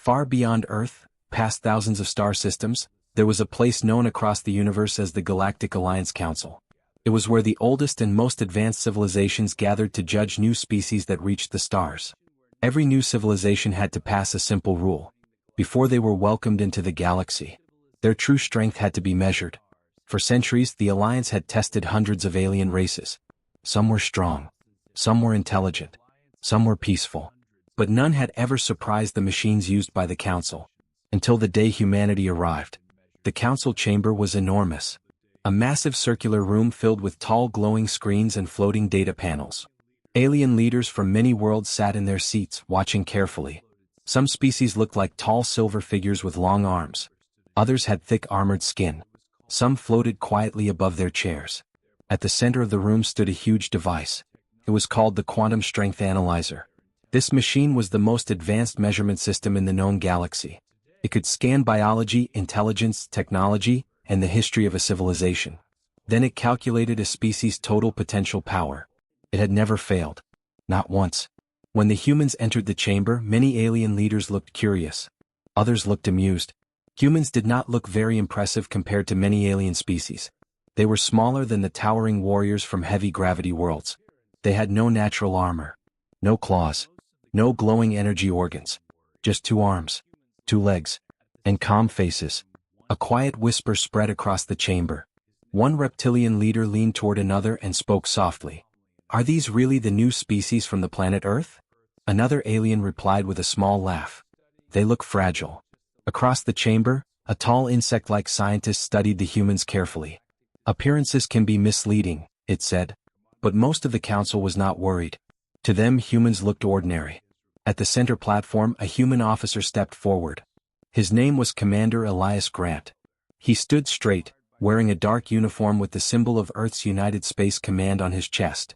Far beyond Earth, past thousands of star systems, there was a place known across the universe as the Galactic Alliance Council. It was where the oldest and most advanced civilizations gathered to judge new species that reached the stars. Every new civilization had to pass a simple rule. Before they were welcomed into the galaxy, their true strength had to be measured. For centuries, the Alliance had tested hundreds of alien races. Some were strong, some were intelligent, some were peaceful. But none had ever surprised the machines used by the Council. Until the day humanity arrived. The Council chamber was enormous. A massive circular room filled with tall glowing screens and floating data panels. Alien leaders from many worlds sat in their seats, watching carefully. Some species looked like tall silver figures with long arms. Others had thick armored skin. Some floated quietly above their chairs. At the center of the room stood a huge device. It was called the Quantum Strength Analyzer. This machine was the most advanced measurement system in the known galaxy. It could scan biology, intelligence, technology, and the history of a civilization. Then it calculated a species' total potential power. It had never failed. Not once. When the humans entered the chamber, many alien leaders looked curious. Others looked amused. Humans did not look very impressive compared to many alien species. They were smaller than the towering warriors from heavy gravity worlds. They had no natural armor. No claws. No glowing energy organs. Just 2 arms. 2 legs. And calm faces. A quiet whisper spread across the chamber. One reptilian leader leaned toward another and spoke softly. "Are these really the new species from the planet Earth?" Another alien replied with a small laugh. "They look fragile." Across the chamber, a tall insect-like scientist studied the humans carefully. "Appearances can be misleading," it said. But most of the council was not worried. To them, humans looked ordinary. At the center platform, a human officer stepped forward. His name was Commander Elias Grant. He stood straight, wearing a dark uniform with the symbol of Earth's United Space Command on his chest.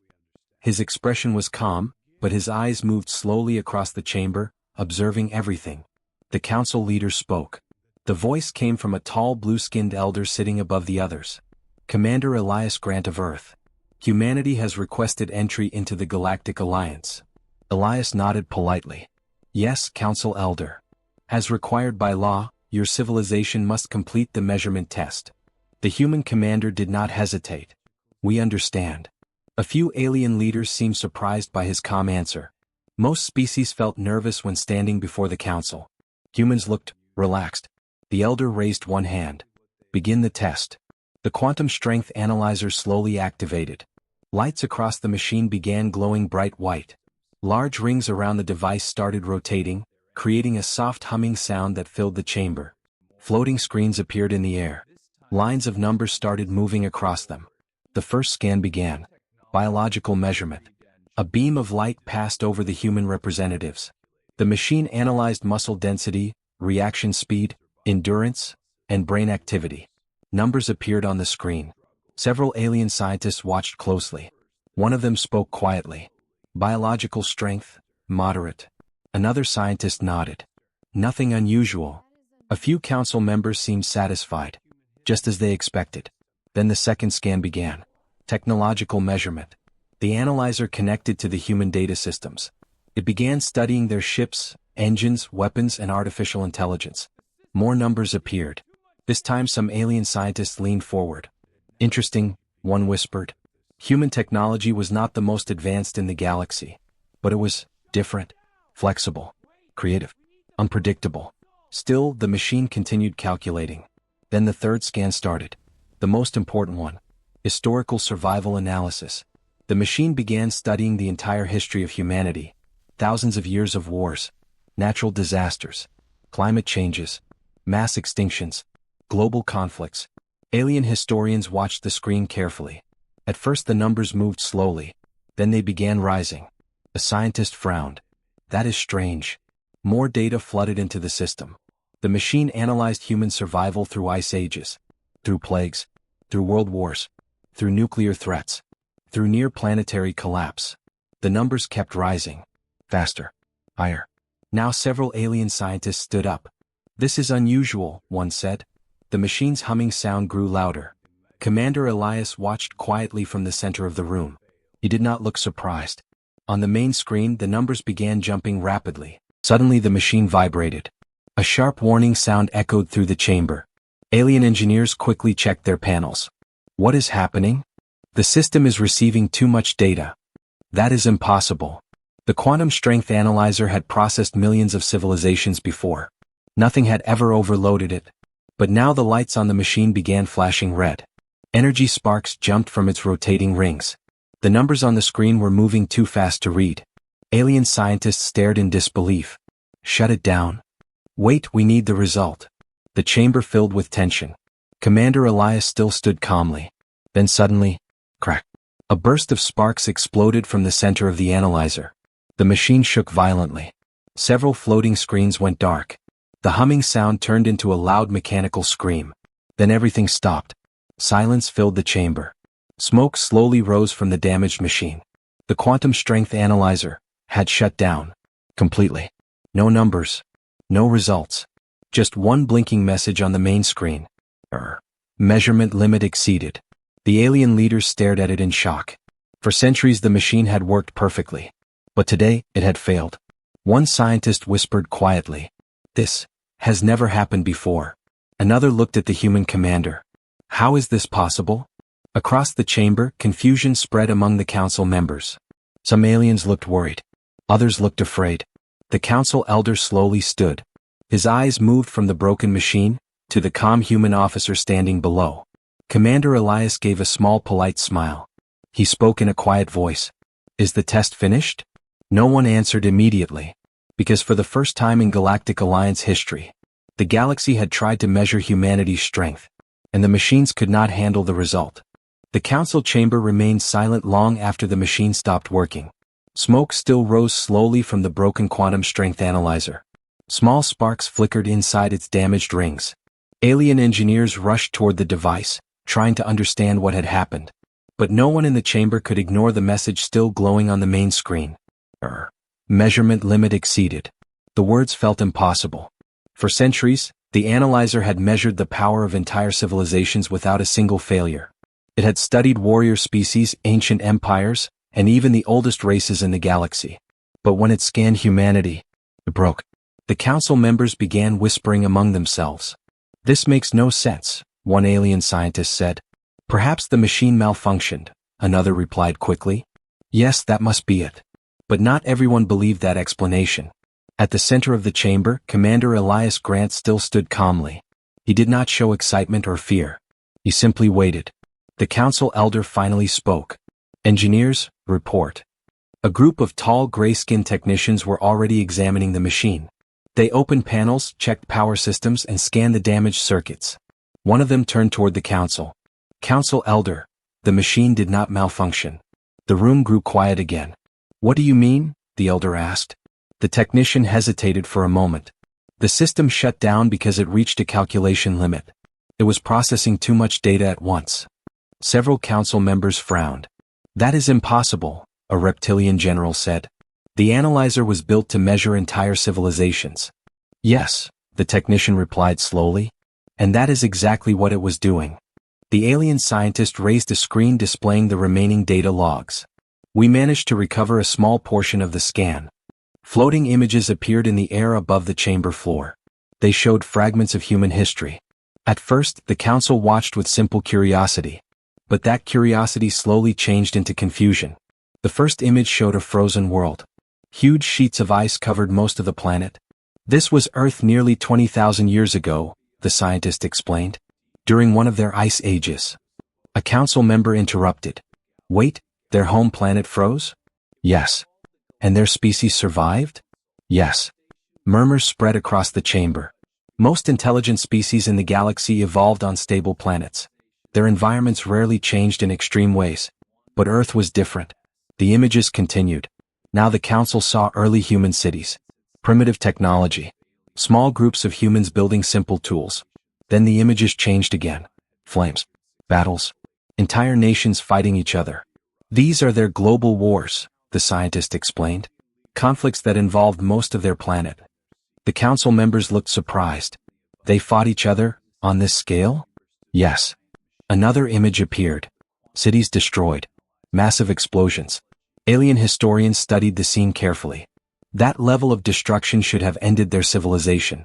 His expression was calm, but his eyes moved slowly across the chamber, observing everything. The council leader spoke. The voice came from a tall blue-skinned elder sitting above the others. "Commander Elias Grant of Earth. Humanity has requested entry into the Galactic Alliance." Elias nodded politely. "Yes, Council Elder. As required by law, your civilization must complete the measurement test." The human commander did not hesitate. "We understand." A few alien leaders seemed surprised by his calm answer. Most species felt nervous when standing before the council. Humans looked relaxed. The elder raised one hand. "Begin the test." The quantum strength analyzer slowly activated. Lights across the machine began glowing bright white. Large rings around the device started rotating, creating a soft humming sound that filled the chamber. Floating screens appeared in the air. Lines of numbers started moving across them. The first scan began. Biological measurement. A beam of light passed over the human representatives. The machine analyzed muscle density, reaction speed, endurance, and brain activity. Numbers appeared on the screen. Several alien scientists watched closely. One of them spoke quietly. "Biological strength, moderate." Another scientist nodded. "Nothing unusual." A few council members seemed satisfied. Just as they expected. Then the second scan began. Technological measurement. The analyzer connected to the human data systems. It began studying their ships, engines, weapons, and artificial intelligence. More numbers appeared. This time some alien scientists leaned forward. "Interesting," one whispered. Human technology was not the most advanced in the galaxy. But it was different, flexible, creative, unpredictable. Still, the machine continued calculating. Then the third scan started. The most important one. Historical survival analysis. The machine began studying the entire history of humanity. Thousands of years of wars, natural disasters, climate changes, mass extinctions, global conflicts. Alien historians watched the screen carefully. At first the numbers moved slowly. Then they began rising. A scientist frowned. "That is strange." More data flooded into the system. The machine analyzed human survival through ice ages, through plagues, through world wars, through nuclear threats, through near-planetary collapse. The numbers kept rising. Faster. Higher. Now several alien scientists stood up. "This is unusual," one said. The machine's humming sound grew louder. Commander Elias watched quietly from the center of the room. He did not look surprised. On the main screen, the numbers began jumping rapidly. Suddenly the machine vibrated. A sharp warning sound echoed through the chamber. Alien engineers quickly checked their panels. What is happening? The system is receiving too much data. That is impossible. The quantum strength analyzer had processed millions of civilizations before. Nothing had ever overloaded it. But now the lights on the machine began flashing red. Energy sparks jumped from its rotating rings. The numbers on the screen were moving too fast to read. Alien scientists stared in disbelief. Shut it down. Wait, we need the result. The chamber filled with tension. Commander Elias still stood calmly. Then suddenly, crack. A burst of sparks exploded from the center of the analyzer. The machine shook violently. Several floating screens went dark. The humming sound turned into a loud mechanical scream. Then everything stopped. Silence filled the chamber. Smoke slowly rose from the damaged machine. The quantum strength analyzer had shut down. Completely. No numbers. No results. Just one blinking message on the main screen. Measurement limit exceeded. The alien leaders stared at it in shock. For centuries the machine had worked perfectly. But today, it had failed. One scientist whispered quietly. This has never happened before. Another looked at the human commander. How is this possible? Across the chamber, confusion spread among the council members. Some aliens looked worried. Others looked afraid. The council elder slowly stood. His eyes moved from the broken machine to the calm human officer standing below. Commander Elias gave a small polite smile. He spoke in a quiet voice. Is the test finished? No one answered immediately. Because for the first time in Galactic Alliance history, the galaxy had tried to measure humanity's strength, and the machines could not handle the result. The council chamber remained silent long after the machine stopped working. Smoke still rose slowly from the broken quantum strength analyzer. Small sparks flickered inside its damaged rings. Alien engineers rushed toward the device, trying to understand what had happened. But no one in the chamber could ignore the message still glowing on the main screen. Measurement limit exceeded. The words felt impossible. For centuries, the analyzer had measured the power of entire civilizations without a single failure. It had studied warrior species, ancient empires, and even the oldest races in the galaxy. But when it scanned humanity, it broke. The council members began whispering among themselves. This makes no sense, one alien scientist said. Perhaps the machine malfunctioned, another replied quickly. Yes, that must be it. But not everyone believed that explanation. At the center of the chamber, Commander Elias Grant still stood calmly. He did not show excitement or fear. He simply waited. The council elder finally spoke. Engineers, report. A group of tall gray-skinned technicians were already examining the machine. They opened panels, checked power systems, and scanned the damaged circuits. One of them turned toward the council. Council elder, the machine did not malfunction. The room grew quiet again. What do you mean? The elder asked. The technician hesitated for a moment. The system shut down because it reached a calculation limit. It was processing too much data at once. Several council members frowned. That is impossible, a reptilian general said. The analyzer was built to measure entire civilizations. Yes, the technician replied slowly. And that is exactly what it was doing. The alien scientist raised a screen displaying the remaining data logs. We managed to recover a small portion of the scan. Floating images appeared in the air above the chamber floor. They showed fragments of human history. At first, the council watched with simple curiosity. But that curiosity slowly changed into confusion. The first image showed a frozen world. Huge sheets of ice covered most of the planet. This was Earth nearly 20,000 years ago, the scientist explained. During one of their ice ages. A council member interrupted. Wait, their home planet froze? Yes. And their species survived? Yes. Murmurs spread across the chamber. Most intelligent species in the galaxy evolved on stable planets. Their environments rarely changed in extreme ways. But Earth was different. The images continued. Now the council saw early human cities. Primitive technology. Small groups of humans building simple tools. Then the images changed again. Flames. Battles. Entire nations fighting each other. These are their global wars, the scientist explained. Conflicts that involved most of their planet. The council members looked surprised. They fought each other, on this scale? Yes. Another image appeared. Cities destroyed. Massive explosions. Alien historians studied the scene carefully. That level of destruction should have ended their civilization.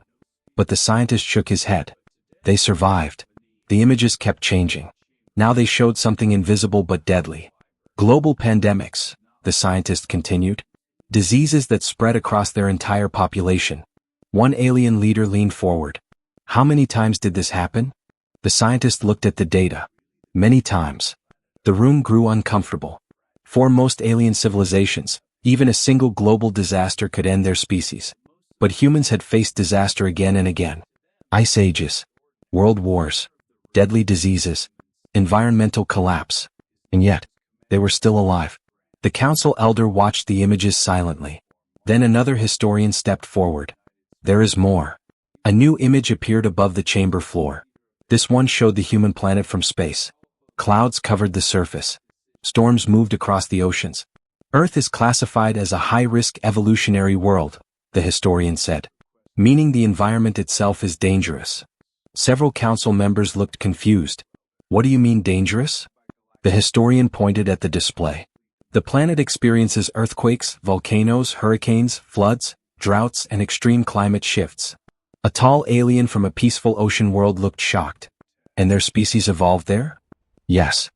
But the scientist shook his head. They survived. The images kept changing. Now they showed something invisible but deadly. Global pandemics, the scientist continued. Diseases that spread across their entire population. One alien leader leaned forward. How many times did this happen? The scientist looked at the data. Many times. The room grew uncomfortable. For most alien civilizations, even a single global disaster could end their species. But humans had faced disaster again and again. Ice ages, world wars, deadly diseases, environmental collapse. And yet, they were still alive. The council elder watched the images silently. Then another historian stepped forward. There is more. A new image appeared above the chamber floor. This one showed the human planet from space. Clouds covered the surface. Storms moved across the oceans. Earth is classified as a high-risk evolutionary world, the historian said, meaning the environment itself is dangerous. Several council members looked confused. What do you mean dangerous? The historian pointed at the display. The planet experiences earthquakes, volcanoes, hurricanes, floods, droughts, and extreme climate shifts. A tall alien from a peaceful ocean world looked shocked. And their species evolved there? Yes.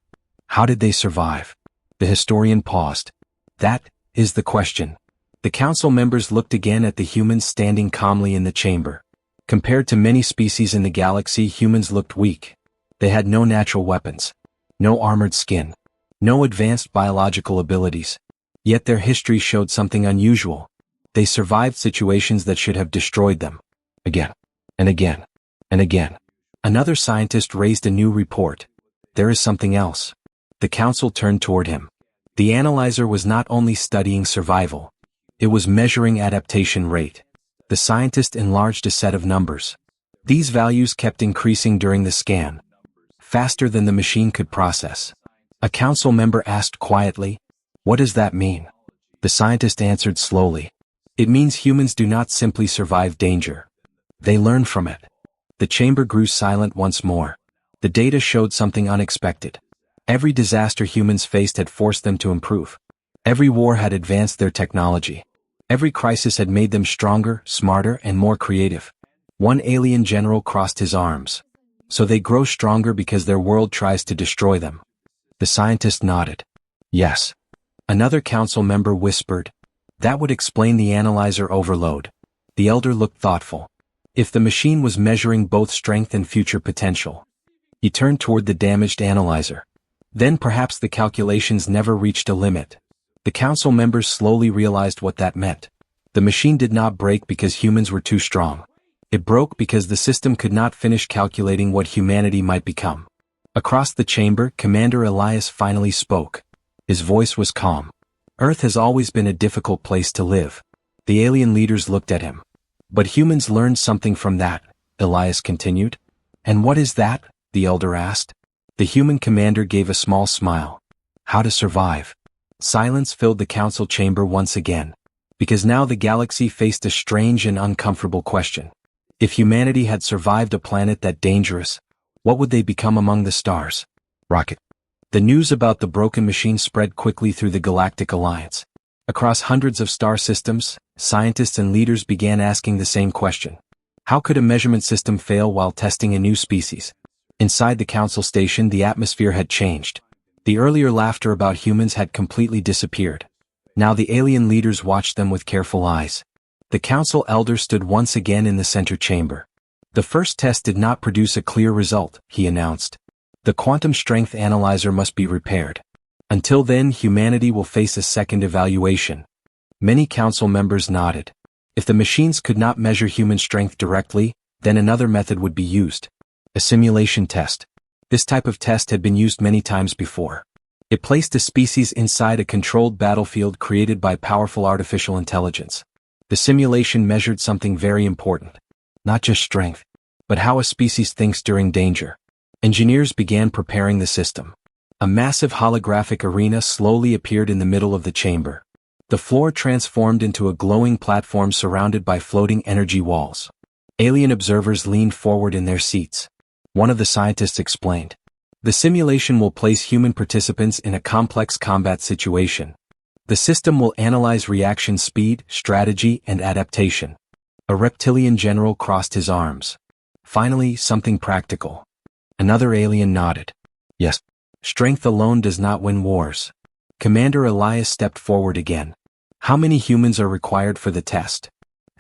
How did they survive? The historian paused. That is the question. The council members looked again at the humans standing calmly in the chamber. Compared to many species in the galaxy, humans looked weak. They had no natural weapons, no armored skin, no advanced biological abilities. Yet their history showed something unusual. They survived situations that should have destroyed them. Again, and again, and again. Another scientist raised a new report. There is something else. The council turned toward him. The analyzer was not only studying survival. It was measuring adaptation rate. The scientist enlarged a set of numbers. These values kept increasing during the scan, faster than the machine could process. A council member asked quietly, "What does that mean?" The scientist answered slowly. "It means humans do not simply survive danger. They learn from it." The chamber grew silent once more. The data showed something unexpected. Every disaster humans faced had forced them to improve. Every war had advanced their technology. Every crisis had made them stronger, smarter, and more creative. One alien general crossed his arms. So they grow stronger because their world tries to destroy them. The scientist nodded. Yes. Another council member whispered. That would explain the analyzer overload. The elder looked thoughtful. If the machine was measuring both strength and future potential. He turned toward the damaged analyzer. Then perhaps the calculations never reached a limit. The council members slowly realized what that meant. The machine did not break because humans were too strong. It broke because the system could not finish calculating what humanity might become. Across the chamber, Commander Elias finally spoke. His voice was calm. Earth has always been a difficult place to live. The alien leaders looked at him. But humans learned something from that, Elias continued. And what is that? The elder asked. The human commander gave a small smile. How to survive. Silence filled the council chamber once again. Because now the galaxy faced a strange and uncomfortable question. If humanity had survived a planet that dangerous, what would they become among the stars? Rocket. The news about the broken machine spread quickly through the Galactic Alliance. Across hundreds of star systems, scientists and leaders began asking the same question. How could a measurement system fail while testing a new species? Inside the council station, the atmosphere had changed. The earlier laughter about humans had completely disappeared. Now the alien leaders watched them with careful eyes. The council elder stood once again in the center chamber. The first test did not produce a clear result, he announced. The quantum strength analyzer must be repaired. Until then, humanity will face a second evaluation. Many council members nodded. If the machines could not measure human strength directly, then another method would be used. A simulation test. This type of test had been used many times before. It placed a species inside a controlled battlefield created by powerful artificial intelligence. The simulation measured something very important. Not just strength, but how a species thinks during danger. Engineers began preparing the system. A massive holographic arena slowly appeared in the middle of the chamber. The floor transformed into a glowing platform surrounded by floating energy walls. Alien observers leaned forward in their seats. One of the scientists explained. The simulation will place human participants in a complex combat situation. The system will analyze reaction speed, strategy, and adaptation. A reptilian general crossed his arms. Finally, something practical. Another alien nodded. Yes. Strength alone does not win wars. Commander Elias stepped forward again. How many humans are required for the test?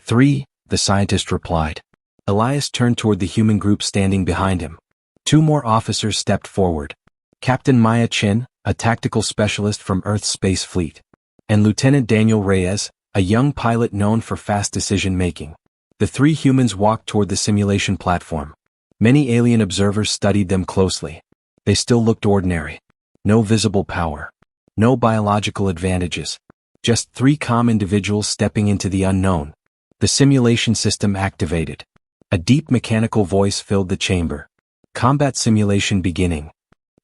3, the scientist replied. Elias turned toward the human group standing behind him. 2 more officers stepped forward. Captain Maya Chin, a tactical specialist from Earth's space fleet, and Lieutenant Daniel Reyes, a young pilot known for fast decision-making. The 3 humans walked toward the simulation platform. Many alien observers studied them closely. They still looked ordinary. No visible power. No biological advantages. Just 3 calm individuals stepping into the unknown. The simulation system activated. A deep mechanical voice filled the chamber. Combat simulation beginning.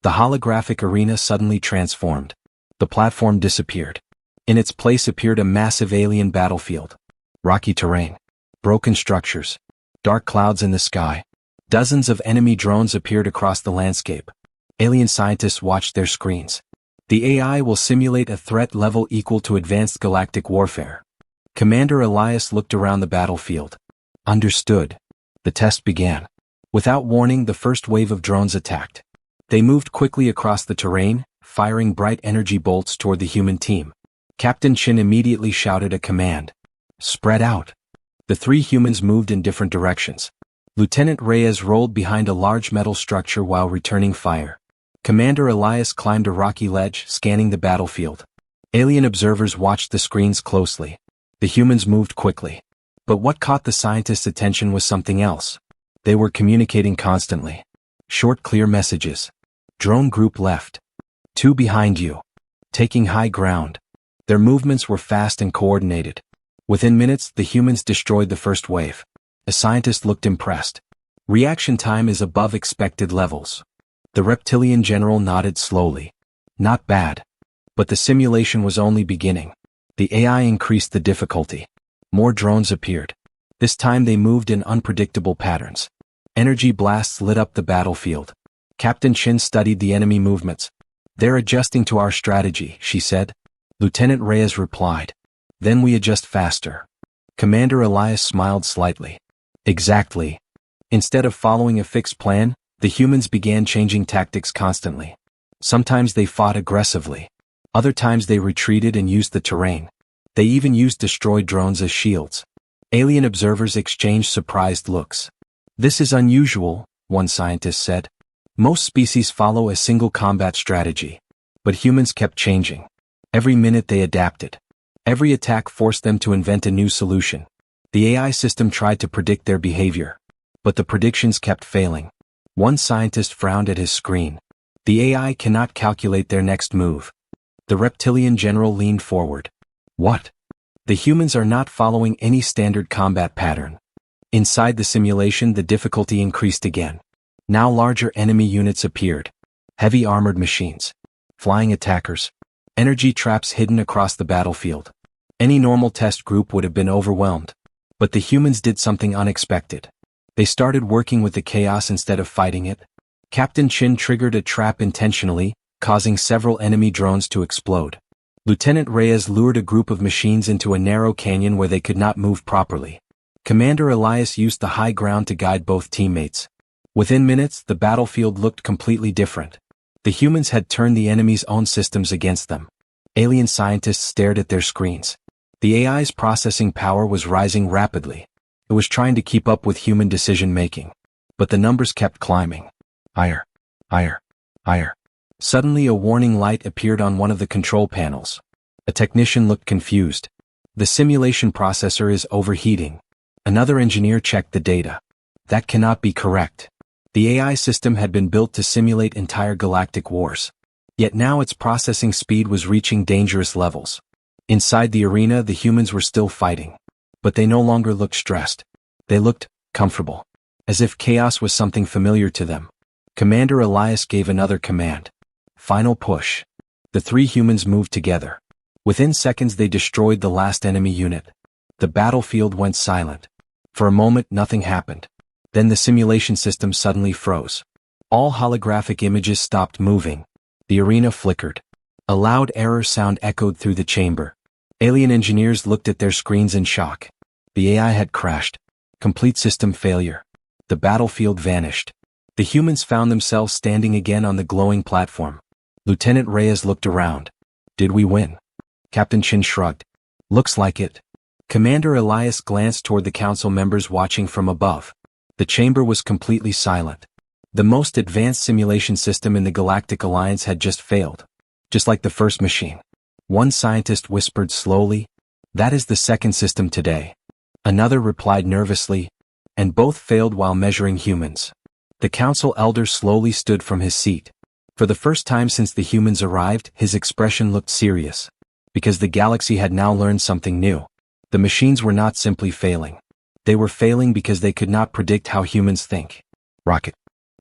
The holographic arena suddenly transformed. The platform disappeared. In its place appeared a massive alien battlefield. Rocky terrain. Broken structures. Dark clouds in the sky. Dozens of enemy drones appeared across the landscape. Alien scientists watched their screens. The AI will simulate a threat level equal to advanced galactic warfare. Commander Elias looked around the battlefield. Understood. The test began. Without warning, the first wave of drones attacked. They moved quickly across the terrain, firing bright energy bolts toward the human team. Captain Chin immediately shouted a command. Spread out. The 3 humans moved in different directions. Lieutenant Reyes rolled behind a large metal structure while returning fire. Commander Elias climbed a rocky ledge, scanning the battlefield. Alien observers watched the screens closely. The humans moved quickly. But what caught the scientists' attention was something else. They were communicating constantly. Short, clear messages. Drone group left. 2 behind you. Taking high ground. Their movements were fast and coordinated. Within minutes, the humans destroyed the first wave. A scientist looked impressed. Reaction time is above expected levels. The reptilian general nodded slowly. Not bad. But the simulation was only beginning. The AI increased the difficulty. More drones appeared. This time they moved in unpredictable patterns. Energy blasts lit up the battlefield. Captain Chin studied the enemy movements. They're adjusting to our strategy, she said. Lieutenant Reyes replied. Then we adjust faster. Commander Elias smiled slightly. Exactly. Instead of following a fixed plan, the humans began changing tactics constantly. Sometimes they fought aggressively. Other times they retreated and used the terrain. They even used destroyed drones as shields. Alien observers exchanged surprised looks. This is unusual, one scientist said. Most species follow a single combat strategy. But humans kept changing. Every minute they adapted. Every attack forced them to invent a new solution. The AI system tried to predict their behavior. But the predictions kept failing. One scientist frowned at his screen. The AI cannot calculate their next move. The reptilian general leaned forward. What? The humans are not following any standard combat pattern. Inside the simulation, the difficulty increased again. Now larger enemy units appeared. Heavy armored machines. Flying attackers. Energy traps hidden across the battlefield. Any normal test group would have been overwhelmed. But the humans did something unexpected. They started working with the chaos instead of fighting it. Captain Chin triggered a trap intentionally, causing several enemy drones to explode. Lieutenant Reyes lured a group of machines into a narrow canyon where they could not move properly. Commander Elias used the high ground to guide both teammates. Within minutes, the battlefield looked completely different. The humans had turned the enemy's own systems against them. Alien scientists stared at their screens. The AI's processing power was rising rapidly. It was trying to keep up with human decision-making. But the numbers kept climbing. Higher. Higher. Higher. Suddenly a warning light appeared on one of the control panels. A technician looked confused. The simulation processor is overheating. Another engineer checked the data. That cannot be correct. The AI system had been built to simulate entire galactic wars. Yet now its processing speed was reaching dangerous levels. Inside the arena, the humans were still fighting. But they no longer looked stressed. They looked comfortable. As if chaos was something familiar to them. Commander Elias gave another command. Final push. The 3 humans moved together. Within seconds they destroyed the last enemy unit. The battlefield went silent. For a moment nothing happened. Then the simulation system suddenly froze. All holographic images stopped moving. The arena flickered. A loud error sound echoed through the chamber. Alien engineers looked at their screens in shock. The AI had crashed. Complete system failure. The battlefield vanished. The humans found themselves standing again on the glowing platform. Lieutenant Reyes looked around. Did we win? Captain Chin shrugged. Looks like it. Commander Elias glanced toward the council members watching from above. The chamber was completely silent. The most advanced simulation system in the Galactic Alliance had just failed. Just like the first machine. One scientist whispered slowly, "That is the second system today." Another replied nervously, "And both failed while measuring humans." The council elder slowly stood from his seat. For the first time since the humans arrived, his expression looked serious. Because the galaxy had now learned something new. The machines were not simply failing. They were failing because they could not predict how humans think. Rocket.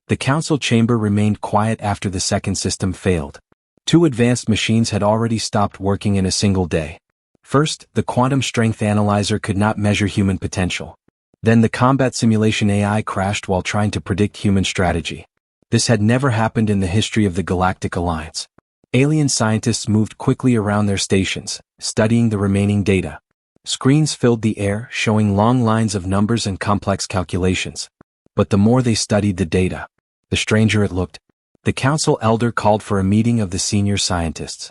The council chamber remained quiet after the second system failed. Two advanced machines had already stopped working in a single day. First, the quantum strength analyzer could not measure human potential. Then the combat simulation AI crashed while trying to predict human strategy. This had never happened in the history of the Galactic Alliance. Alien scientists moved quickly around their stations, studying the remaining data. Screens filled the air, showing long lines of numbers and complex calculations. But the more they studied the data, the stranger it looked. The council elder called for a meeting of the senior scientists.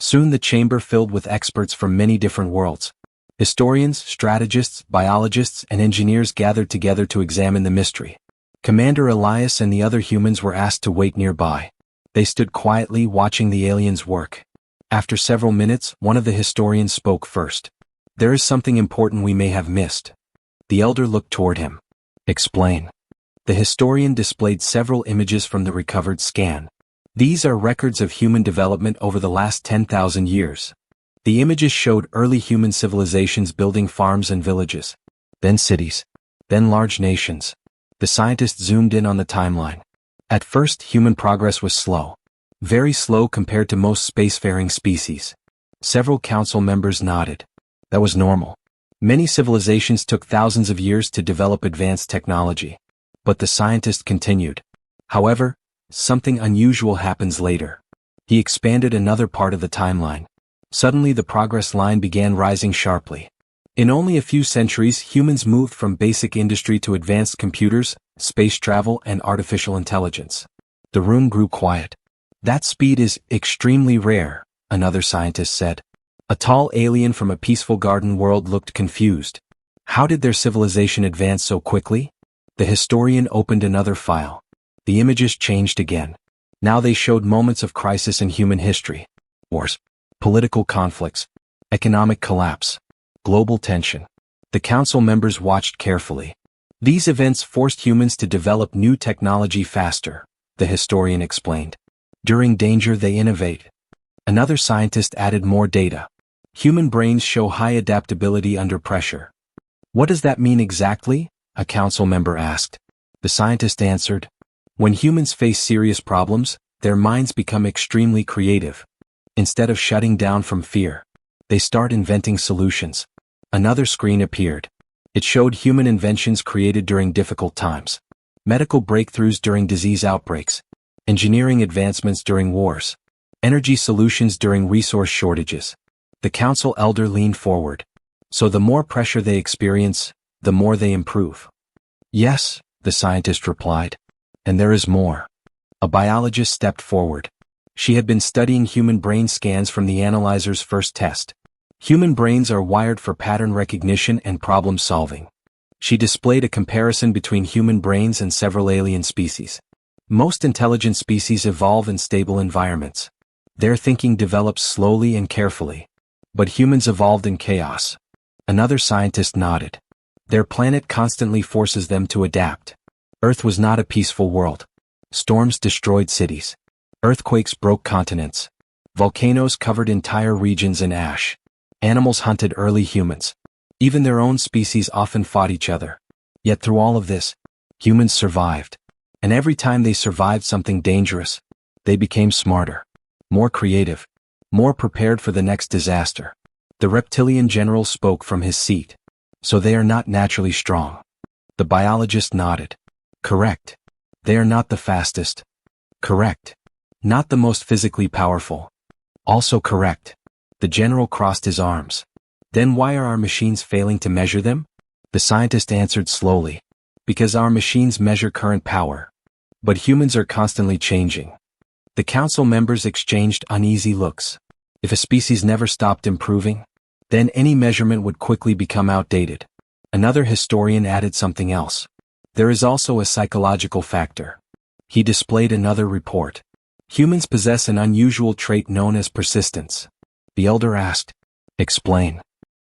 Soon the chamber filled with experts from many different worlds. Historians, strategists, biologists, and engineers gathered together to examine the mystery. Commander Elias and the other humans were asked to wait nearby. They stood quietly watching the aliens work. After several minutes, one of the historians spoke first. "There is something important we may have missed." The elder looked toward him. "Explain." The historian displayed several images from the recovered scan. These are records of human development over the last 10,000 years. The images showed early human civilizations building farms and villages. Then cities. Then large nations. The scientist zoomed in on the timeline. At first, human progress was slow. Very slow compared to most spacefaring species. Several council members nodded. That was normal. Many civilizations took thousands of years to develop advanced technology. But the scientist continued. However, something unusual happens later. He expanded another part of the timeline. Suddenly the progress line began rising sharply. In only a few centuries, humans moved from basic industry to advanced computers, space travel, and artificial intelligence. The room grew quiet. "That speed is extremely rare," another scientist said. A tall alien from a peaceful garden world looked confused. How did their civilization advance so quickly? The historian opened another file. The images changed again. Now they showed moments of crisis in human history. Wars. Political conflicts. Economic collapse. Global tension. The council members watched carefully. These events forced humans to develop new technology faster, the historian explained. During danger they innovate. Another scientist added more data. Human brains show high adaptability under pressure. "What does that mean exactly?" a council member asked. The scientist answered, "When humans face serious problems, their minds become extremely creative. Instead of shutting down from fear, they start inventing solutions." Another screen appeared. It showed human inventions created during difficult times. Medical breakthroughs during disease outbreaks. Engineering advancements during wars. Energy solutions during resource shortages. The council elder leaned forward. "So the more pressure they experience, the more they improve." "Yes," the scientist replied. "And there is more." A biologist stepped forward. She had been studying human brain scans from the analyzer's first test. Human brains are wired for pattern recognition and problem solving. She displayed a comparison between human brains and several alien species. Most intelligent species evolve in stable environments. Their thinking develops slowly and carefully. But humans evolved in chaos. Another scientist nodded. Their planet constantly forces them to adapt. Earth was not a peaceful world. Storms destroyed cities. Earthquakes broke continents. Volcanoes covered entire regions in ash. Animals hunted early humans. Even their own species often fought each other. Yet through all of this, humans survived. And every time they survived something dangerous, they became smarter, more creative, more prepared for the next disaster. The reptilian general spoke from his seat. "So they are not naturally strong." The biologist nodded. "Correct. They are not the fastest." "Correct. Not the most physically powerful." "Also correct." The general crossed his arms. "Then why are our machines failing to measure them?" The scientist answered slowly. Because our machines measure current power. But humans are constantly changing. The council members exchanged uneasy looks. If a species never stopped improving, then any measurement would quickly become outdated. Another historian added something else. There is also a psychological factor. He displayed another report. Humans possess an unusual trait known as persistence. The elder asked, "Explain."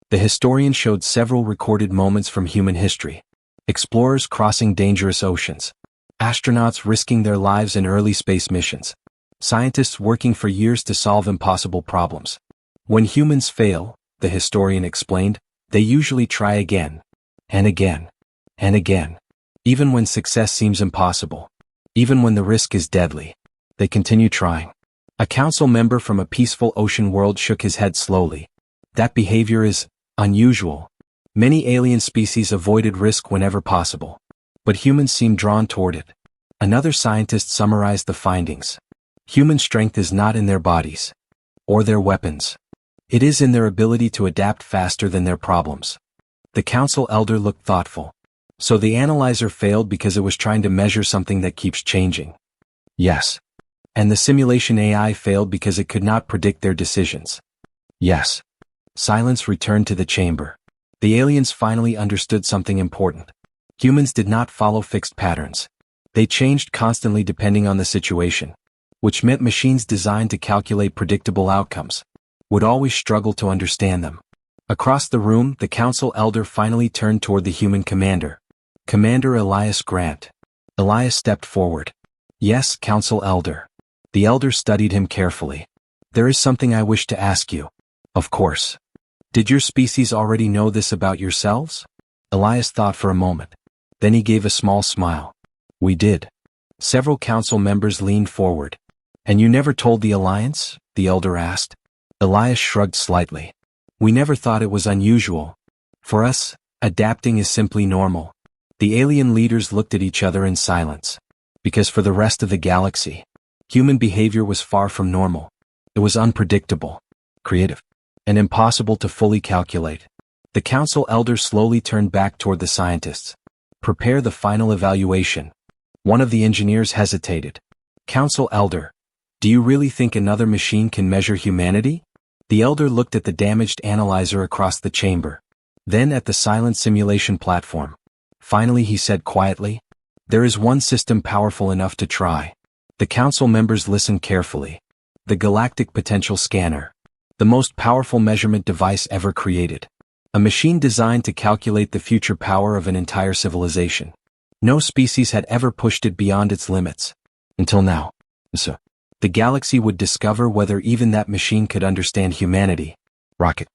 The historian showed several recorded moments from human history. Explorers crossing dangerous oceans. Astronauts risking their lives in early space missions. Scientists working for years to solve impossible problems. When humans fail, the historian explained, they usually try again, and again, and again. Even when success seems impossible. Even when the risk is deadly. They continue trying. A council member from a peaceful ocean world shook his head slowly. That behavior is unusual. Many alien species avoided risk whenever possible. But humans seem drawn toward it. Another scientist summarized the findings. Human strength is not in their bodies. Or their weapons. It is in their ability to adapt faster than their problems. The council elder looked thoughtful. So the analyzer failed because it was trying to measure something that keeps changing. Yes. And the simulation AI failed because it could not predict their decisions. Yes. Silence returned to the chamber. The aliens finally understood something important. Humans did not follow fixed patterns. They changed constantly depending on the situation, which meant machines designed to calculate predictable outcomes would always struggle to understand them. Across the room, the council elder finally turned toward the human commander. Commander Elias Grant. Elias stepped forward. Yes, council elder. The elder studied him carefully. There is something I wish to ask you. Of course. Did your species already know this about yourselves? Elias thought for a moment. Then he gave a small smile. We did. Several council members leaned forward. And you never told the Alliance? The elder asked. Elias shrugged slightly. We never thought it was unusual. For us, adapting is simply normal. The alien leaders looked at each other in silence. Because for the rest of the galaxy, human behavior was far from normal. It was unpredictable, creative, and impossible to fully calculate. The council elder slowly turned back toward the scientists. Prepare the final evaluation. One of the engineers hesitated. Council elder, do you really think another machine can measure humanity? The elder looked at the damaged analyzer across the chamber. Then at the silent simulation platform. Finally he said quietly, there is one system powerful enough to try. The council members listened carefully. The Galactic Potential Scanner. The most powerful measurement device ever created. A machine designed to calculate the future power of an entire civilization. No species had ever pushed it beyond its limits. Until now. So, the galaxy would discover whether even that machine could understand humanity. Rocket.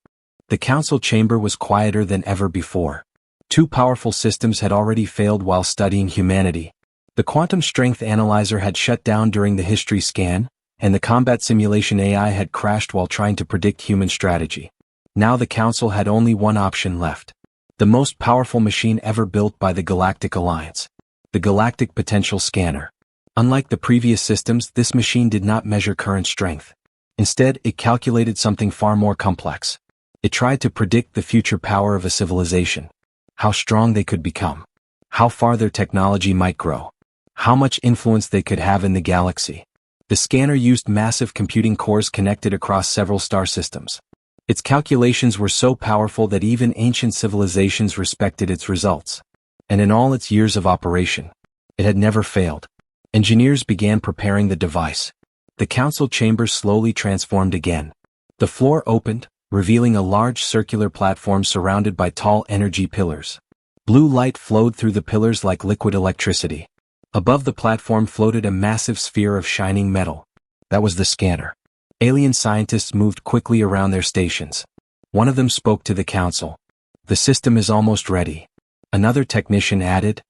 The council chamber was quieter than ever before. Two powerful systems had already failed while studying humanity. The quantum strength analyzer had shut down during the history scan, and the combat simulation AI had crashed while trying to predict human strategy. Now the council had only one option left. The most powerful machine ever built by the Galactic Alliance. The Galactic Potential Scanner. Unlike the previous systems, this machine did not measure current strength. Instead, it calculated something far more complex. It tried to predict the future power of a civilization. How strong they could become. How far their technology might grow. How much influence they could have in the galaxy. The scanner used massive computing cores connected across several star systems. Its calculations were so powerful that even ancient civilizations respected its results. And in all its years of operation, it had never failed. Engineers began preparing the device. The council chamber slowly transformed again. The floor opened, revealing a large circular platform surrounded by tall energy pillars. Blue light flowed through the pillars like liquid electricity. Above the platform floated a massive sphere of shining metal. That was the scanner. Alien scientists moved quickly around their stations. One of them spoke to the council. The system is almost ready. Another technician added,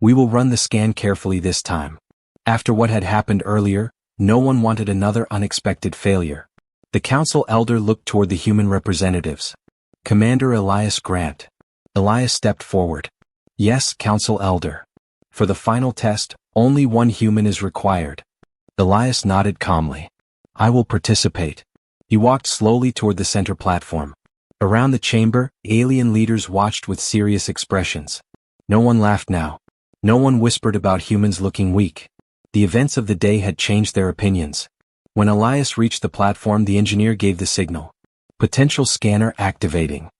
we will run the scan carefully this time. After what had happened earlier, no one wanted another unexpected failure. The council elder looked toward the human representatives. Commander Elias Grant. Elias stepped forward. Yes, council elder. For the final test, only one human is required. Elias nodded calmly. I will participate. He walked slowly toward the center platform. Around the chamber, alien leaders watched with serious expressions. No one laughed now. No one whispered about humans looking weak. The events of the day had changed their opinions. When Elias reached the platform, the engineer gave the signal. Potential scanner activating.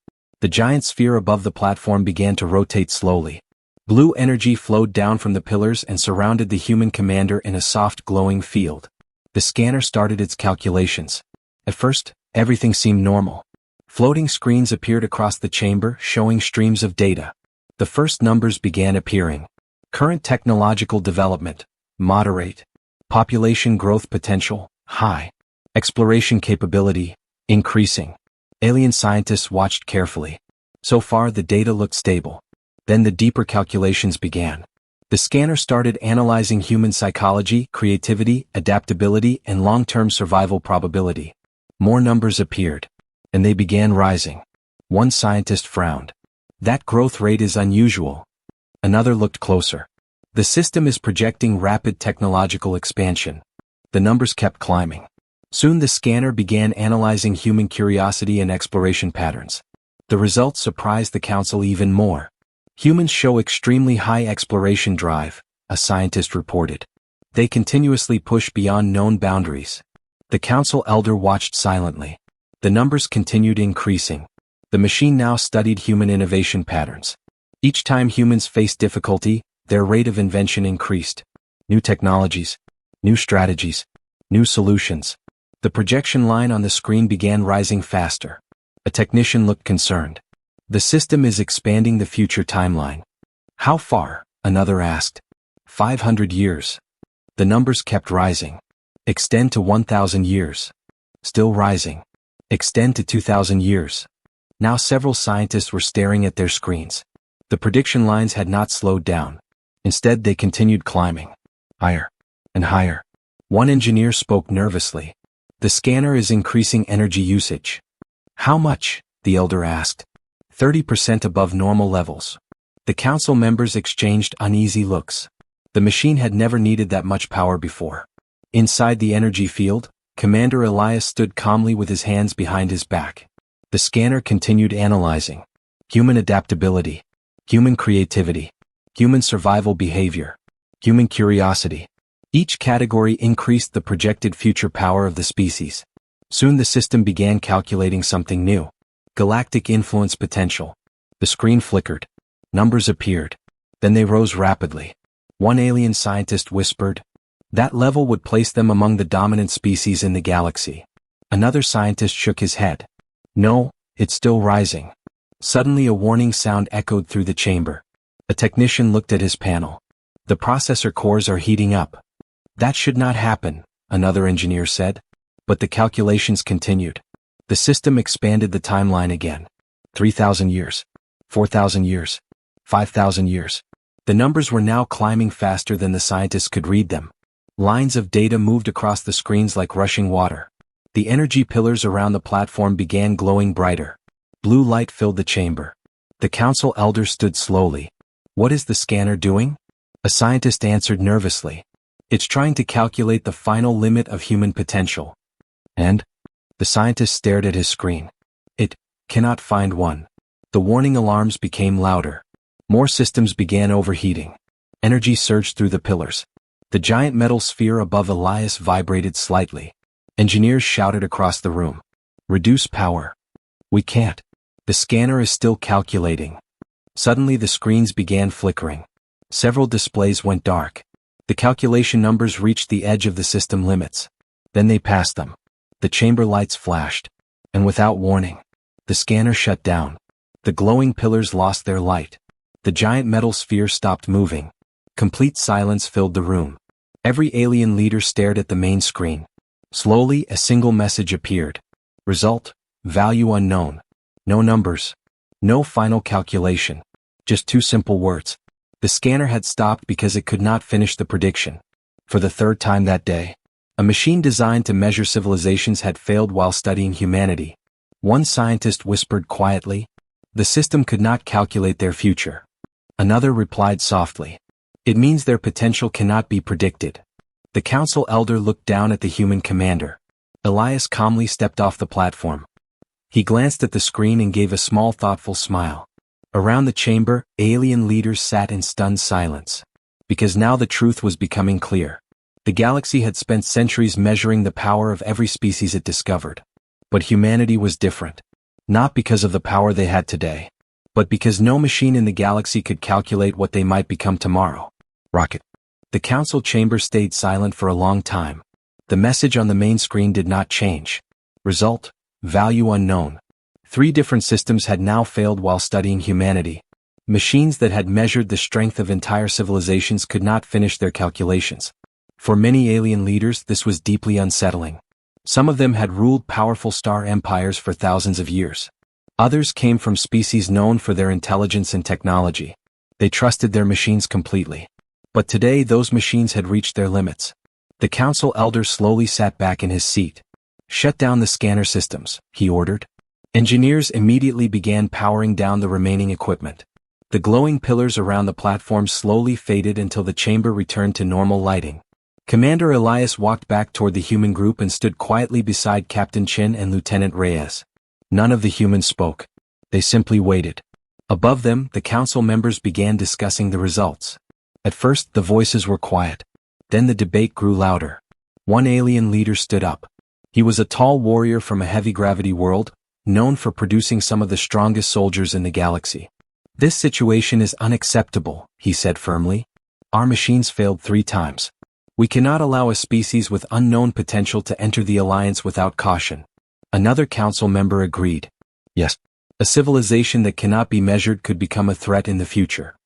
The giant sphere above the platform began to rotate slowly. Blue energy flowed down from the pillars and surrounded the human commander in a soft glowing field. The scanner started its calculations. At first, everything seemed normal. Floating screens appeared across the chamber, showing streams of data. The first numbers began appearing. Current technological development, moderate. Population growth potential, high. Exploration capability, increasing. Alien scientists watched carefully. So far, the data looked stable. Then the deeper calculations began. The scanner started analyzing human psychology, creativity, adaptability, and long-term survival probability. More numbers appeared, and they began rising. One scientist frowned. That growth rate is unusual. Another looked closer. The system is projecting rapid technological expansion. The numbers kept climbing. Soon the scanner began analyzing human curiosity and exploration patterns. The results surprised the council even more. Humans show extremely high exploration drive, a scientist reported. They continuously push beyond known boundaries. The council elder watched silently. The numbers continued increasing. The machine now studied human innovation patterns. Each time humans faced difficulty, their rate of invention increased. New technologies, new strategies, new solutions. The projection line on the screen began rising faster. A technician looked concerned. The system is expanding the future timeline. How far? Another asked. 500 years. The numbers kept rising. Extend to 1,000 years. Still rising. Extend to 2,000 years. Now several scientists were staring at their screens. The prediction lines had not slowed down. Instead, they continued climbing. Higher. And higher. One engineer spoke nervously. The scanner is increasing energy usage. How much? The elder asked. 30% above normal levels. The council members exchanged uneasy looks. The machine had never needed that much power before. Inside the energy field, Commander Elias stood calmly with his hands behind his back. The scanner continued analyzing. Human adaptability. Human creativity. Human survival behavior. Human curiosity. Each category increased the projected future power of the species. Soon the system began calculating something new. Galactic influence potential. The screen flickered. Numbers appeared. Then they rose rapidly. One alien scientist whispered, that level would place them among the dominant species in the galaxy. Another scientist shook his head. No, it's still rising. Suddenly a warning sound echoed through the chamber. A technician looked at his panel. The processor cores are heating up. That should not happen, another engineer said. But the calculations continued. The system expanded the timeline again. 3,000 years. 4,000 years. 5,000 years. The numbers were now climbing faster than the scientists could read them. Lines of data moved across the screens like rushing water. The energy pillars around the platform began glowing brighter. Blue light filled the chamber. The council elder stood slowly. What is the scanner doing? A scientist answered nervously. It's trying to calculate the final limit of human potential. And? The scientist stared at his screen. It cannot find one. The warning alarms became louder. More systems began overheating. Energy surged through the pillars. The giant metal sphere above Elias vibrated slightly. Engineers shouted across the room. Reduce power. We can't. The scanner is still calculating. Suddenly the screens began flickering. Several displays went dark. The calculation numbers reached the edge of the system limits. Then they passed them. The chamber lights flashed. And without warning, the scanner shut down. The glowing pillars lost their light. The giant metal sphere stopped moving. Complete silence filled the room. Every alien leader stared at the main screen. Slowly, a single message appeared. Result, value unknown. No numbers. No final calculation. Just two simple words. The scanner had stopped because it could not finish the prediction. For the third time that day, a machine designed to measure civilizations had failed while studying humanity. One scientist whispered quietly, the system could not calculate their future. Another replied softly, it means their potential cannot be predicted. The council elder looked down at the human commander. Elias calmly stepped off the platform. He glanced at the screen and gave a small thoughtful smile. Around the chamber, alien leaders sat in stunned silence. Because now the truth was becoming clear. The galaxy had spent centuries measuring the power of every species it discovered. But humanity was different. Not because of the power they had today, but because no machine in the galaxy could calculate what they might become tomorrow. Rocket. The council chamber stayed silent for a long time. The message on the main screen did not change. Result: value unknown. 3 different systems had now failed while studying humanity. Machines that had measured the strength of entire civilizations could not finish their calculations. For many alien leaders, this was deeply unsettling. Some of them had ruled powerful star empires for thousands of years. Others came from species known for their intelligence and technology. They trusted their machines completely. But today those machines had reached their limits. The council elder slowly sat back in his seat. "Shut down the scanner systems," he ordered. Engineers immediately began powering down the remaining equipment. The glowing pillars around the platform slowly faded until the chamber returned to normal lighting. Commander Elias walked back toward the human group and stood quietly beside Captain Chin and Lieutenant Reyes. None of the humans spoke. They simply waited. Above them, the council members began discussing the results. At first, the voices were quiet. Then the debate grew louder. One alien leader stood up. He was a tall warrior from a heavy-gravity world, known for producing some of the strongest soldiers in the galaxy. "This situation is unacceptable," he said firmly. "Our machines failed 3 times. We cannot allow a species with unknown potential to enter the Alliance without caution." Another council member agreed. Yes, a civilization that cannot be measured could become a threat in the future.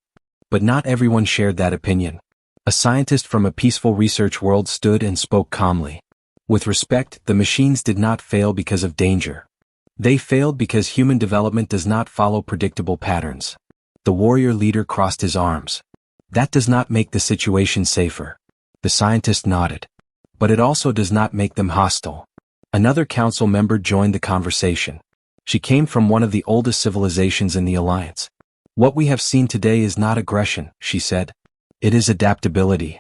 But not everyone shared that opinion. A scientist from a peaceful research world stood and spoke calmly. With respect, the machines did not fail because of danger. They failed because human development does not follow predictable patterns. The warrior leader crossed his arms. "That does not make the situation safer." The scientist nodded. "But it also does not make them hostile." Another council member joined the conversation. She came from one of the oldest civilizations in the Alliance. "What we have seen today is not aggression," she said. "It is adaptability."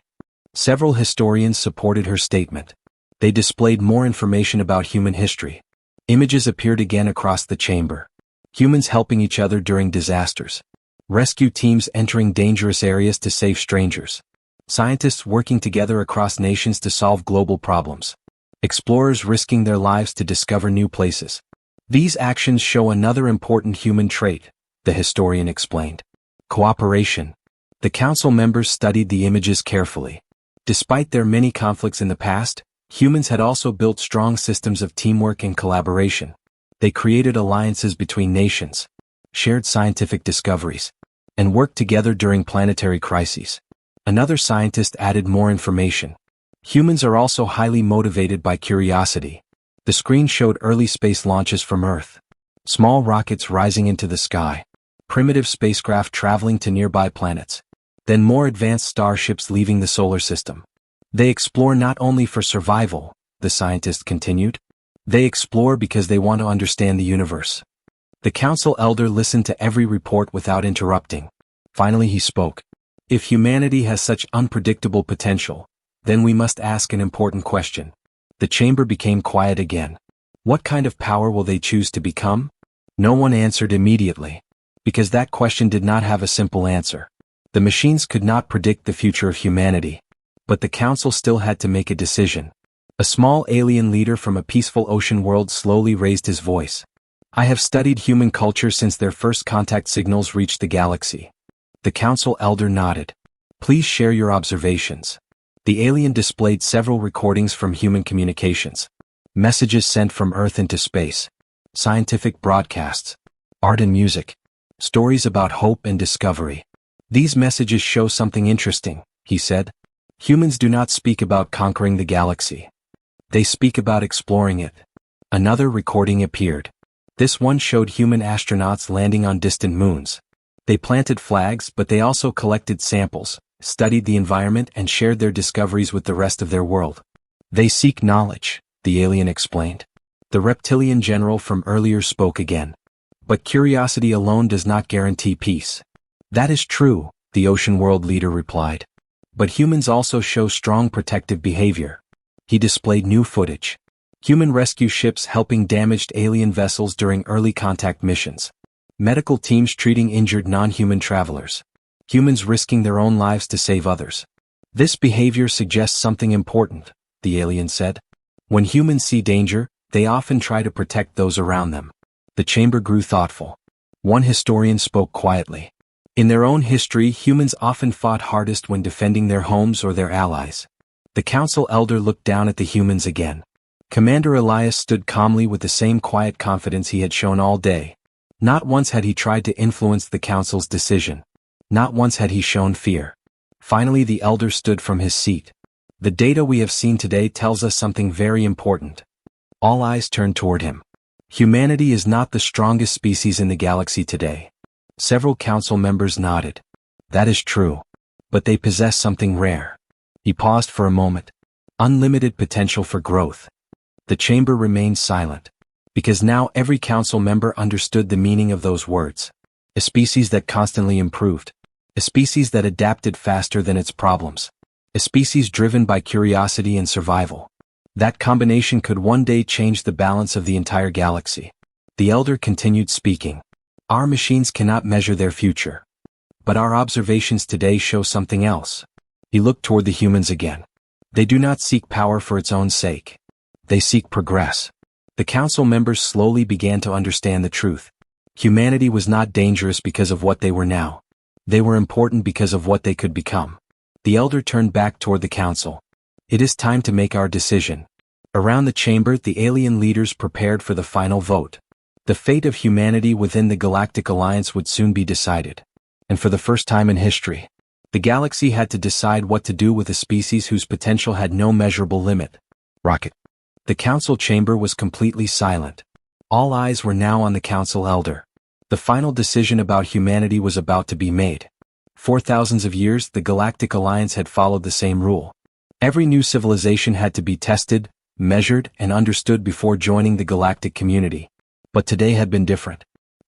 Several historians supported her statement. They displayed more information about human history. Images appeared again across the chamber. Humans helping each other during disasters. Rescue teams entering dangerous areas to save strangers. Scientists working together across nations to solve global problems. Explorers risking their lives to discover new places. These actions show another important human trait, the historian explained. Cooperation. The council members studied the images carefully. Despite their many conflicts in the past, humans had also built strong systems of teamwork and collaboration. They created alliances between nations, shared scientific discoveries, and worked together during planetary crises. Another scientist added more information. Humans are also highly motivated by curiosity. The screen showed early space launches from Earth. Small rockets rising into the sky. Primitive spacecraft traveling to nearby planets. Then more advanced starships leaving the solar system. They explore not only for survival, the scientist continued. They explore because they want to understand the universe. The council elder listened to every report without interrupting. Finally he spoke. "If humanity has such unpredictable potential, then we must ask an important question." The chamber became quiet again. What kind of power will they choose to become? No one answered immediately. Because that question did not have a simple answer. The machines could not predict the future of humanity. But the council still had to make a decision. A small alien leader from a peaceful ocean world slowly raised his voice. "I have studied human culture since their first contact signals reached the galaxy." The council elder nodded. "Please share your observations." The alien displayed several recordings from human communications. Messages sent from Earth into space. Scientific broadcasts. Art and music. Stories about hope and discovery. "These messages show something interesting," he said. "Humans do not speak about conquering the galaxy. They speak about exploring it." Another recording appeared. This one showed human astronauts landing on distant moons. They planted flags, but they also collected samples, studied the environment and shared their discoveries with the rest of their world. "They seek knowledge," the alien explained. The reptilian general from earlier spoke again. "But curiosity alone does not guarantee peace." "That is true," the ocean world leader replied. "But humans also show strong protective behavior." He displayed new footage. Human rescue ships helping damaged alien vessels during early contact missions. Medical teams treating injured non-human travelers. Humans risking their own lives to save others. This behavior suggests something important, the alien said. When humans see danger, they often try to protect those around them. The chamber grew thoughtful. One historian spoke quietly. In their own history, humans often fought hardest when defending their homes or their allies. The council elder looked down at the humans again. Commander Elias stood calmly with the same quiet confidence he had shown all day. Not once had he tried to influence the council's decision. Not once had he shown fear. Finally, the elder stood from his seat. The data we have seen today tells us something very important. All eyes turned toward him. Humanity is not the strongest species in the galaxy today. Several council members nodded. That is true. But they possess something rare. He paused for a moment. Unlimited potential for growth. The chamber remained silent. Because now every council member understood the meaning of those words. A species that constantly improved. A species that adapted faster than its problems. A species driven by curiosity and survival. That combination could one day change the balance of the entire galaxy. The elder continued speaking. Our machines cannot measure their future. But our observations today show something else. He looked toward the humans again. They do not seek power for its own sake. They seek progress. The council members slowly began to understand the truth. Humanity was not dangerous because of what they were now. They were important because of what they could become. The elder turned back toward the council. It is time to make our decision. Around the chamber, the alien leaders prepared for the final vote. The fate of humanity within the Galactic Alliance would soon be decided. And for the first time in history, the galaxy had to decide what to do with a species whose potential had no measurable limit. Rocket. The council chamber was completely silent. All eyes were now on the council elder. The final decision about humanity was about to be made. For thousands of years, the Galactic Alliance had followed the same rule. Every new civilization had to be tested, measured, and understood before joining the galactic community. But today had been different.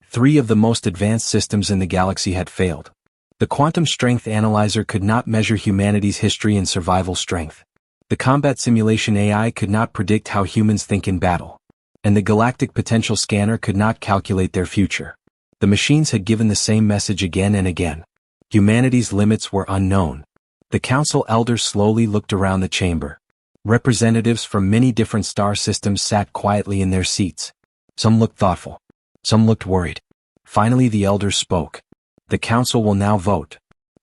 3 of the most advanced systems in the galaxy had failed. The quantum strength analyzer could not measure humanity's history and survival strength. The combat simulation AI could not predict how humans think in battle. And the galactic potential scanner could not calculate their future. The machines had given the same message again and again. Humanity's limits were unknown. The council elders slowly looked around the chamber. Representatives from many different star systems sat quietly in their seats. Some looked thoughtful. Some looked worried. Finally, the elders spoke. The council will now vote.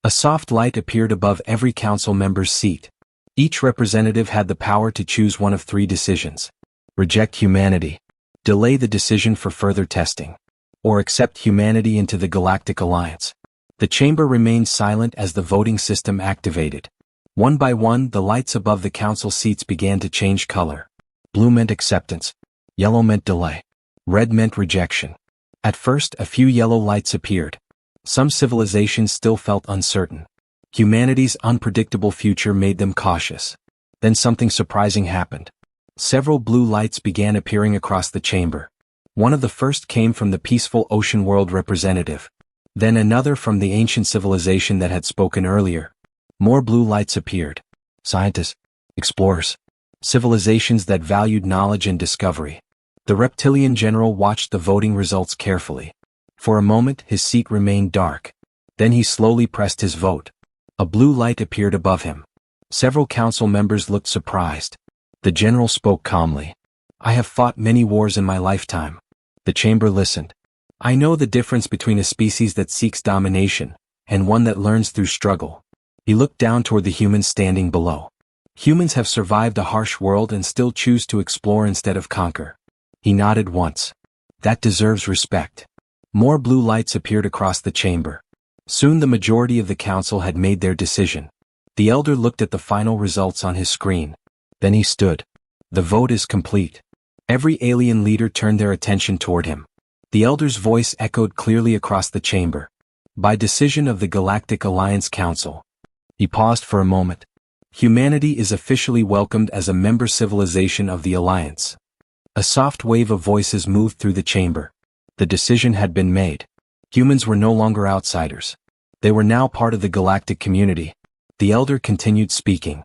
A soft light appeared above every council member's seat. Each representative had the power to choose one of 3 decisions. Reject humanity. Delay the decision for further testing. Or accept humanity into the Galactic Alliance. The chamber remained silent as the voting system activated. One by one, the lights above the council seats began to change color. Blue meant acceptance. Yellow meant delay. Red meant rejection. At first, a few yellow lights appeared. Some civilizations still felt uncertain. Humanity's unpredictable future made them cautious. Then something surprising happened. Several blue lights began appearing across the chamber. One of the first came from the peaceful ocean world representative. Then another from the ancient civilization that had spoken earlier. More blue lights appeared. Scientists, explorers, civilizations that valued knowledge and discovery. The reptilian general watched the voting results carefully. For a moment, his seat remained dark. Then he slowly pressed his vote. A blue light appeared above him. Several council members looked surprised. The general spoke calmly. I have fought many wars in my lifetime. The chamber listened. I know the difference between a species that seeks domination and one that learns through struggle. He looked down toward the humans standing below. Humans have survived a harsh world and still choose to explore instead of conquer. He nodded once. That deserves respect. More blue lights appeared across the chamber. Soon the majority of the council had made their decision. The elder looked at the final results on his screen. Then he stood. The vote is complete. Every alien leader turned their attention toward him. The elder's voice echoed clearly across the chamber. By decision of the Galactic Alliance Council. He paused for a moment. Humanity is officially welcomed as a member civilization of the Alliance. A soft wave of voices moved through the chamber. The decision had been made. Humans were no longer outsiders. They were now part of the galactic community. The elder continued speaking.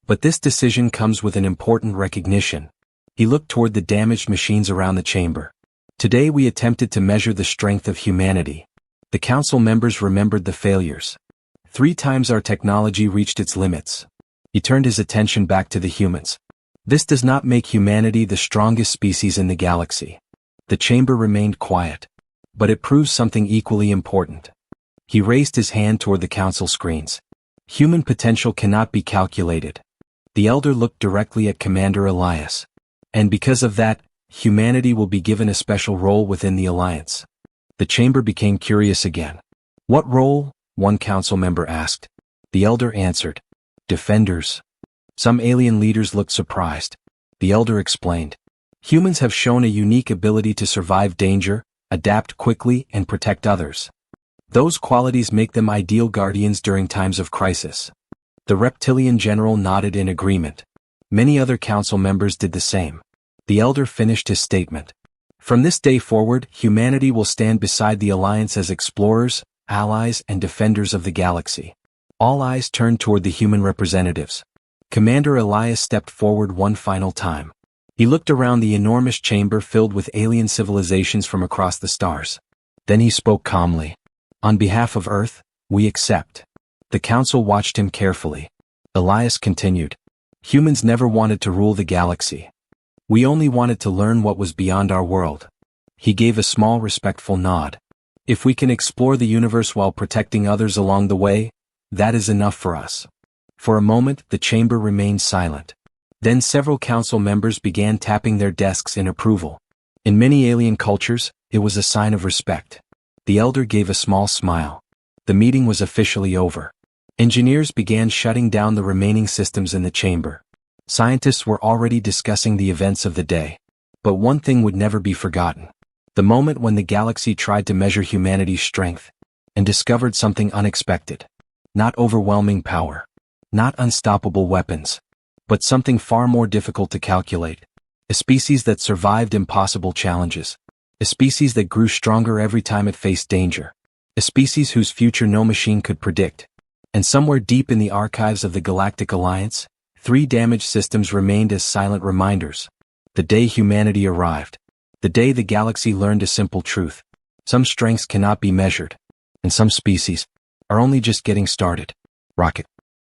But this decision comes with an important recognition. He looked toward the damaged machines around the chamber. Today we attempted to measure the strength of humanity. The council members remembered the failures. 3 times our technology reached its limits. He turned his attention back to the humans. This does not make humanity the strongest species in the galaxy. The chamber remained quiet. But it proves something equally important. He raised his hand toward the council screens. Human potential cannot be calculated. The elder looked directly at Commander Elias. And because of that, humanity will be given a special role within the Alliance. The chamber became curious again. What role? One council member asked. The elder answered. Defenders. Some alien leaders looked surprised. The elder explained. Humans have shown a unique ability to survive danger, adapt quickly, and protect others. Those qualities make them ideal guardians during times of crisis. The reptilian general nodded in agreement. Many other council members did the same. The elder finished his statement. From this day forward, humanity will stand beside the Alliance as explorers, allies, and defenders of the galaxy. All eyes turned toward the human representatives. Commander Elias stepped forward one final time. He looked around the enormous chamber filled with alien civilizations from across the stars. Then he spoke calmly. On behalf of Earth, we accept. The council watched him carefully. Elias continued. Humans never wanted to rule the galaxy. We only wanted to learn what was beyond our world. He gave a small respectful nod. If we can explore the universe while protecting others along the way, that is enough for us. For a moment, the chamber remained silent. Then several council members began tapping their desks in approval. In many alien cultures, it was a sign of respect. The elder gave a small smile. The meeting was officially over. Engineers began shutting down the remaining systems in the chamber. Scientists were already discussing the events of the day. But one thing would never be forgotten. The moment when the galaxy tried to measure humanity's strength and discovered something unexpected. Not overwhelming power. Not unstoppable weapons. But something far more difficult to calculate. A species that survived impossible challenges. A species that grew stronger every time it faced danger. A species whose future no machine could predict. And somewhere deep in the archives of the Galactic Alliance, 3 damaged systems remained as silent reminders. The day humanity arrived. The day the galaxy learned a simple truth. Some strengths cannot be measured. And some species are only just getting started. Rocket.